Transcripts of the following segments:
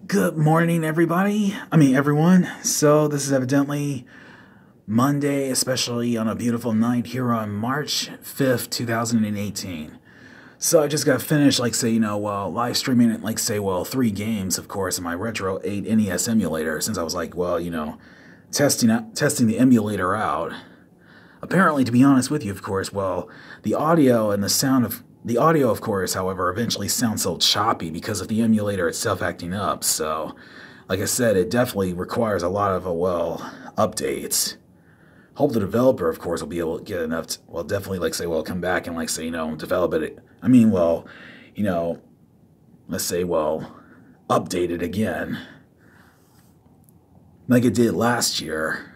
Good morning, everybody. Everyone. So, this is evidently Monday, especially on a beautiful night here on March 5th, 2018. So, I just got finished, live streaming, 3 games, of course, in my Retro 8 NES emulator, since I was testing the emulator out. Apparently, to be honest with you, of course, the audio and the audio, of course, however, eventually sounds so choppy because of the emulator itself acting up. So, like I said, it definitely requires a lot of, updates. Hope the developer, of course, will be able to get enough definitely, come back and, develop it. Update it again. Like it did last year.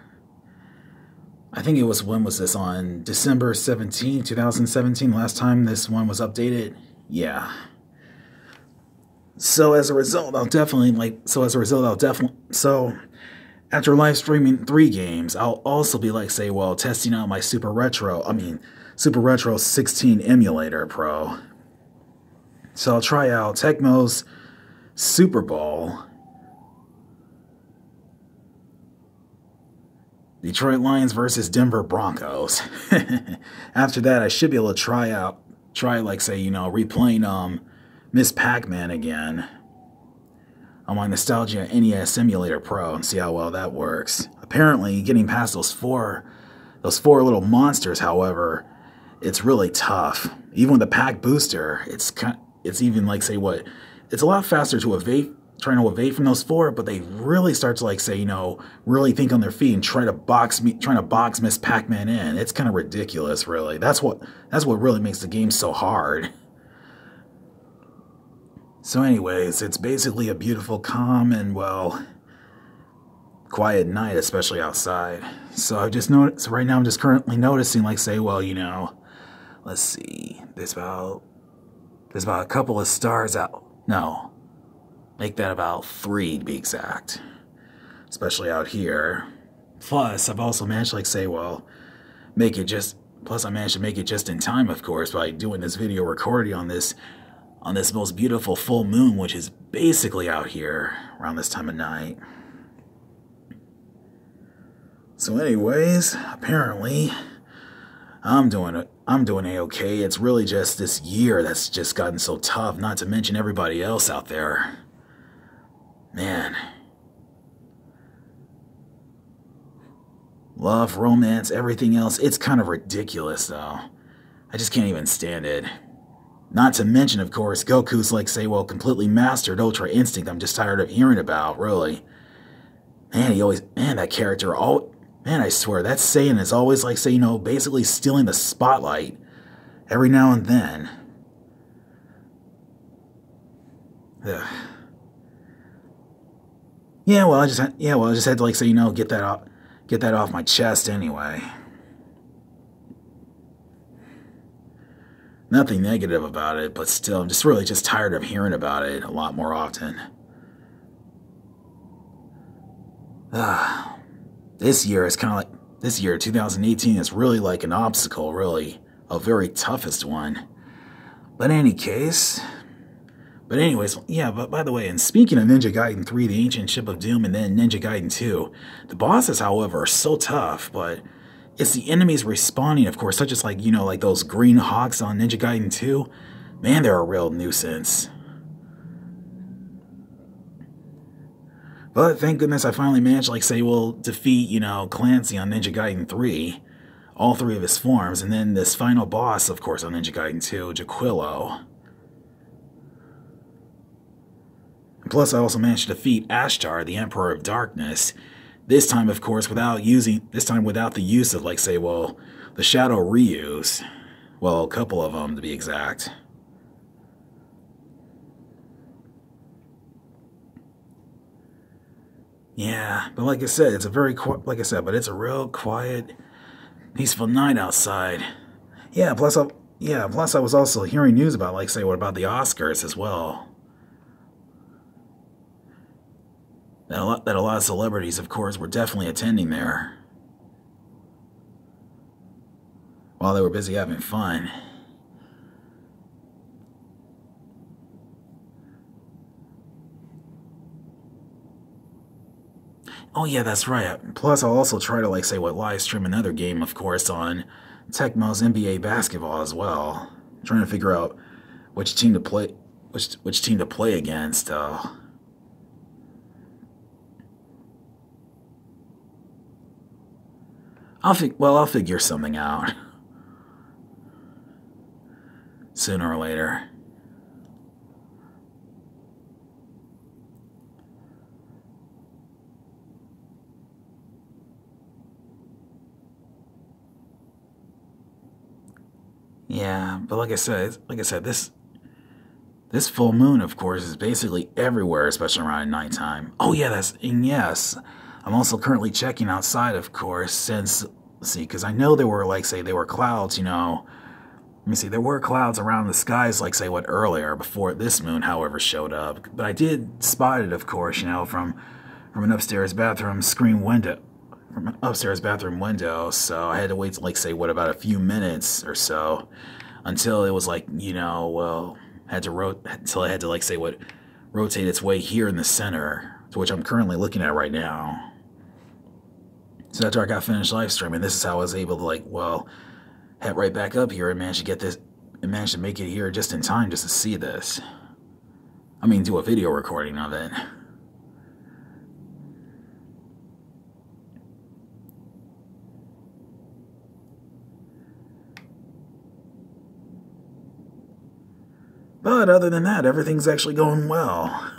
I think it was, when was this, on December 17, 2017, last time this one was updated? Yeah. So as a result, after live streaming 3 games, I'll also be testing out my Super Retro 16 Emulator Pro. So I'll try out Tecmo's Super Bowl, Detroit Lions versus Denver Broncos. After that, I should be able to replaying Miss Pac-Man again on my Nostalgia NES Emulator Pro and see how well that works. Apparently, getting past those four little monsters, however, it's really tough. Even with the Pac Booster, it's even it's a lot faster trying to evade from those 4, but they really start to really think on their feet and trying to box Miss Pac-Man in. It's kind of ridiculous, really. That's what really makes the game so hard. So anyways, it's basically a beautiful, calm, and quiet night, especially outside. So I've just noticed, right now I'm just currently noticing, let's see, there's about a couple of stars out. No. Make that about 3 to be exact, especially out here. Plus, I've also managed to make it just in time, of course, by doing this video recording on this most beautiful full moon, which is basically out here around this time of night. So anyways, apparently I'm doing A-okay. It's really just this year that's just gotten so tough, not to mention everybody else out there. Man. Love, romance, everything else, it's kind of ridiculous, though. I just can't even stand it. Not to mention, of course, Goku's, completely mastered Ultra Instinct I'm just tired of hearing about, really. Man, that character, I swear, that Saiyan is always, basically stealing the spotlight every now and then. Ugh. I just had to get that off my chest anyway. Nothing negative about it, but still, I'm just really tired of hearing about it a lot more often. This year, 2018, is really an obstacle, really, a very toughest one. But anyways, but by the way, and speaking of Ninja Gaiden 3, The Ancient Ship of Doom, and then Ninja Gaiden 2, the bosses, however, are so tough, but it's the enemies respawning, of course, such as, those green hawks on Ninja Gaiden 2. Man, they're a real nuisance. But thank goodness I finally managed, defeat, Clancy on Ninja Gaiden 3, all 3 of his forms, and then this final boss, of course, on Ninja Gaiden 2, Jaquilo. Plus, I also managed to defeat Ashtar, the Emperor of Darkness. This time, of course, without the use of, the Shadow Ryus. Well, a couple of them, to be exact. Yeah, but like I said, it's a real quiet, peaceful night outside. Plus I was also hearing news about, about the Oscars as well. That a lot of celebrities, of course, were definitely attending there while they were busy having fun. Oh yeah, that's right. Plus, I'll also try to like say what live stream another game, of course, on Tecmo's NBA basketball as well. I'm trying to figure out which team to play, which team to play against. I'll figure something out sooner or later. Yeah, but like I said, this full moon, of course, is basically everywhere, especially around nighttime. Oh yeah, and yes, I'm also currently checking outside, of course, since see, because I know there were like say there were clouds, you know. Let me see, there were clouds around the skies, like say what earlier before this moon, however, showed up. But I did spot it, of course, you know, from an upstairs bathroom screen window. From an upstairs bathroom window, so I had to wait, like, say, what, about a few minutes or so until it was like, you know, well, until I had to, like, say, what, rotate its way here in the center, to which I'm currently looking at right now. So after I got finished live streaming, this is how I was able to, like, well, head right back up here and manage to get this, and manage to make it here just in time just to see this. I mean, do a video recording of it. But other than that, everything's actually going well.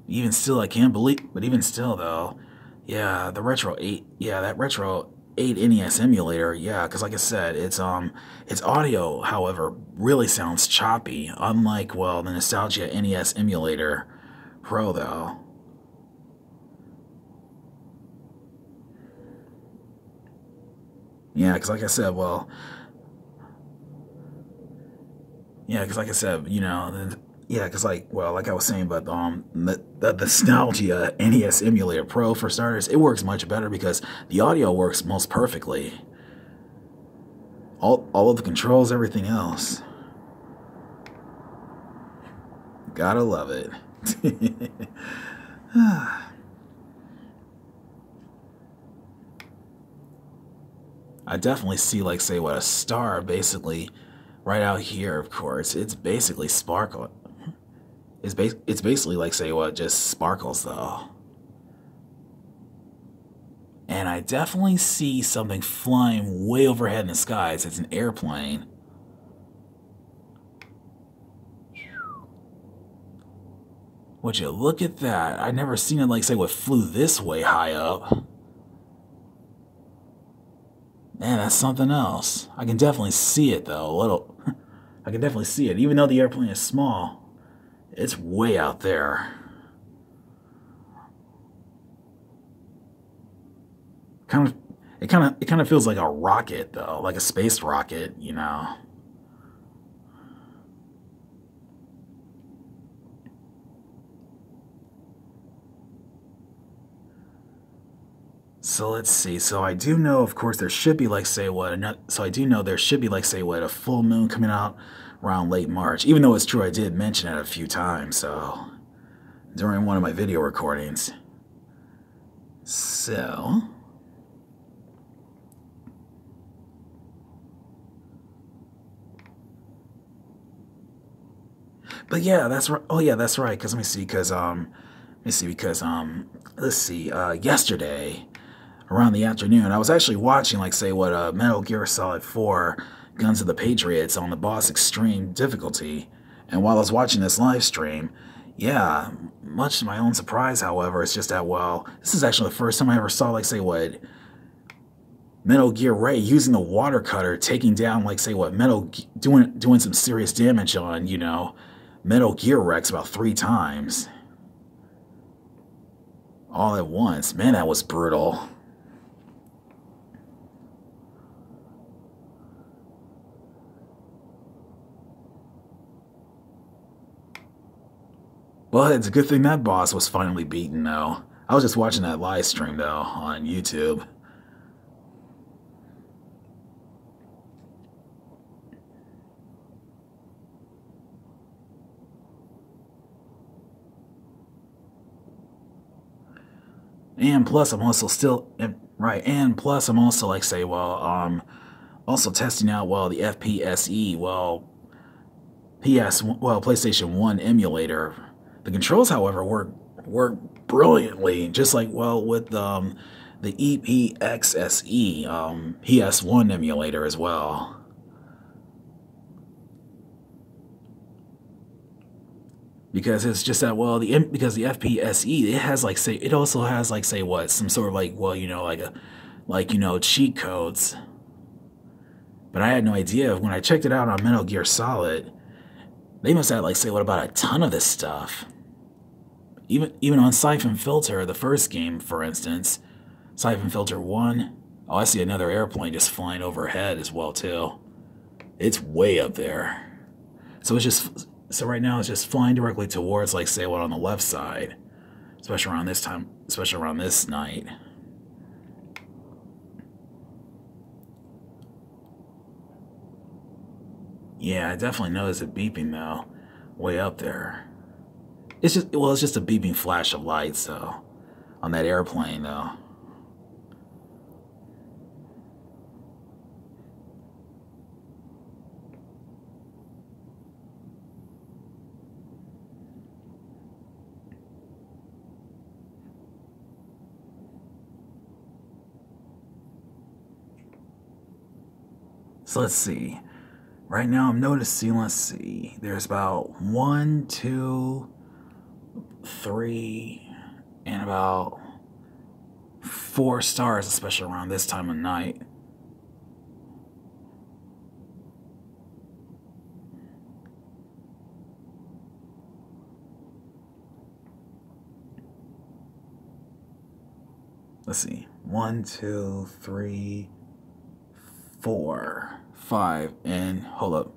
Even still, I can't believe, but even still though, yeah, the Retro 8, yeah, that Retro 8 NES emulator, yeah, because like I said, its audio, however, really sounds choppy, unlike, well, the Nostalgia NES emulator Pro, though. Yeah, because like I said, well, yeah, because like I said, you know, yeah, because like, well, like I was saying, but the Nostalgia NES Emulator Pro, for starters, it works much better because the audio works most perfectly. All of the controls, everything else. Gotta love it. I definitely see, like, say, what, a star, basically, right out here, of course. It's basically sparkle. It's basically, like, say, what, just sparkles, though. And I definitely see something flying way overhead in the skies. It's an airplane. Would you look at that? I've never seen it, like, say, what flew this way high up. Man, that's something else. I can definitely see it, though, a little. I can definitely see it. Even though the airplane is small, it's way out there. It kind of feels like a rocket, though, like a space rocket, you know. So let's see. So I do know, of course, there should be, like, say, what, so I do know there should be, like, say, what, a full moon coming out around late March. Even though it's true, I did mention it a few times, so, during one of my video recordings. So, but yeah, that's right. Oh yeah, that's right. Because let's see, yesterday, around the afternoon, I was actually watching, like, say, what, Metal Gear Solid 4 Guns of the Patriots on the Boss Extreme difficulty. And while I was watching this live stream, yeah, much to my own surprise, however, it's just that, well, this is actually the first time I ever saw, like, say, what, Metal Gear Ray using the water cutter, taking down, like, say, what, doing some serious damage on, you know, Metal Gear Rex about 3 times. All at once. Man, that was brutal. Well, it's a good thing that boss was finally beaten, though. I was just watching that live stream, though, on YouTube. And plus, I'm also still right. And plus, I'm also like say, well, also testing out the FPSE, PlayStation 1 emulator. The controls, however, work brilliantly, just like with the EPXSE PS1 emulator as well. Because it's just that because the FPSE, it has it also has some sort of cheat codes. But I had no idea when I checked it out on Metal Gear Solid. They must have about a ton of this stuff. Even on Syphon Filter, the first game, for instance, Syphon Filter 1. Oh, I see another airplane just flying overhead as well too. It's way up there. So right now it's just flying directly towards on the left side, especially around this night. Yeah, I definitely noticed it beeping though, way up there. It's just a beeping flash of lights though, on that airplane though. So let's see. Right now I'm noticing, let's see, there's about 1, 2, 3, and about 4 stars, especially around this time of night. Let's see, 1, 2, 3, 4, 5, and hold up.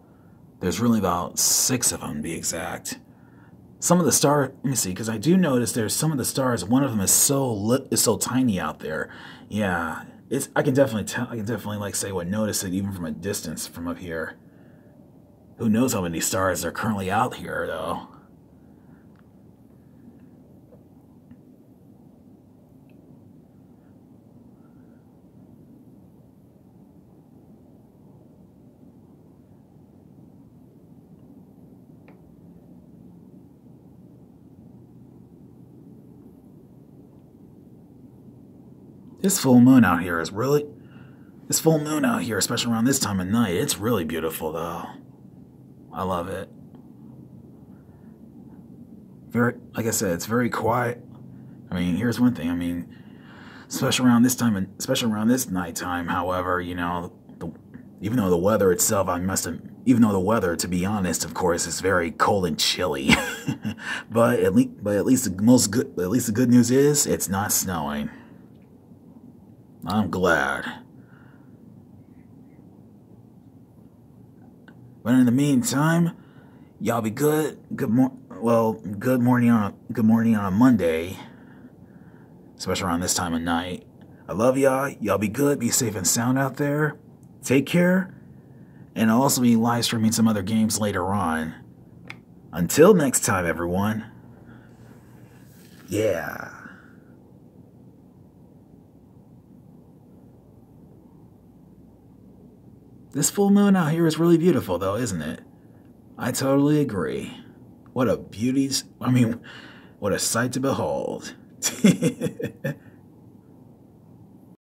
There's really about 6 of them to be exact. Some of the stars, let me see, because I do notice there's some of the stars. One of them is so tiny out there. Yeah, I can definitely tell. I can definitely notice it even from a distance from up here. Who knows how many stars are currently out here though? This full moon out here, especially around this time of night, it's really beautiful though. I love it. Like I said, it's very quiet. I mean, here's one thing. I mean, especially around this nighttime. However, even though the weather itself, even though the weather, to be honest, of course, is very cold and chilly. but at least the good news is it's not snowing. I'm glad. But in the meantime, y'all be good. Good morning on a Monday, especially around this time of night. I love y'all. Y'all be good. Be safe and sound out there. Take care. And I'll also be live streaming some other games later on. Until next time, everyone. Yeah. This full moon out here is really beautiful, though, isn't it? I totally agree. What a sight to behold.